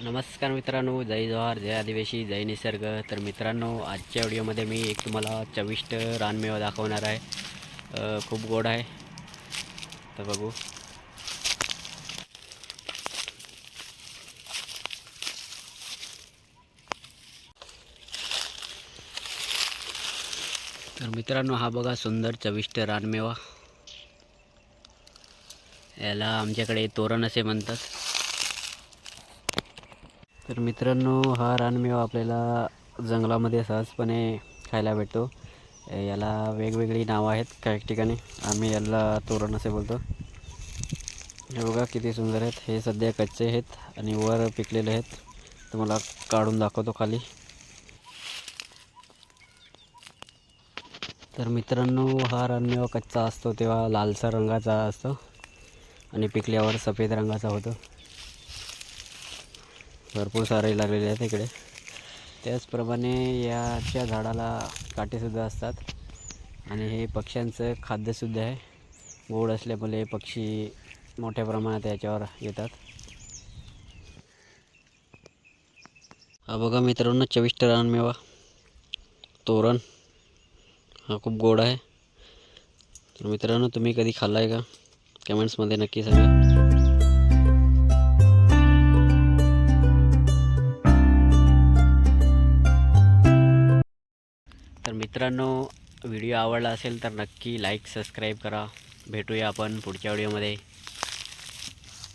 नमस्कार मित्रांनो, जय जवाहर, जय आदिवासी, जय निसर्ग. तर मित्रांनो, आजच्या व्हिडिओमध्ये मी एक तुम्हाला चविष्ट रानमेवा दाखवणार आहे. खूप गोड आहे. तर बघू. तर मित्रांनो, हा बघा सुंदर चविष्ट रानमेवा. याला आमच्याकडे तोरण असे म्हणतात. तर मित्रांनो, हा रानमेवा आपल्याला जंगलामध्ये सहजपणे खायला भेटतो. याला वेगवेगळी नावं आहेत. काही ठिकाणी आम्ही याला तोरण असे बोलतो. हे बघा किती सुंदर आहेत. हे सध्या कच्चे आहेत आणि वर पिकलेले आहेत. तुम्हाला काढून दाखवतो खाली. तर मित्रांनो, हा रानमेवा कच्चा असतो तेव्हा लालसर रंगाचा असतो आणि पिकल्यावर सफेद रंगाचा होतो. भरपूर सारे लागलेले आहेत इकडे. त्याचप्रमाणे याच्या झाडाला काटेसुद्धा असतात आणि हे पक्ष्यांचं खाद्यसुद्धा आहे. गोड असल्यामुळे पक्षी मोठ्या प्रमाणात याच्यावर येतात. हा बघा मित्रांनो, चविष्ट रानमेवा तोरण. हा खूप गोड आहे. तर मित्रांनो, तुम्ही कधी खाल्ला आहे का? कमेंट्समध्ये नक्की सांगा. तर मित्रांनो, व्हिडिओ आवडला असेल तर नक्की लाईक सबस्क्राईब करा. भेटूया आपण पुढच्या व्हिडिओमध्ये.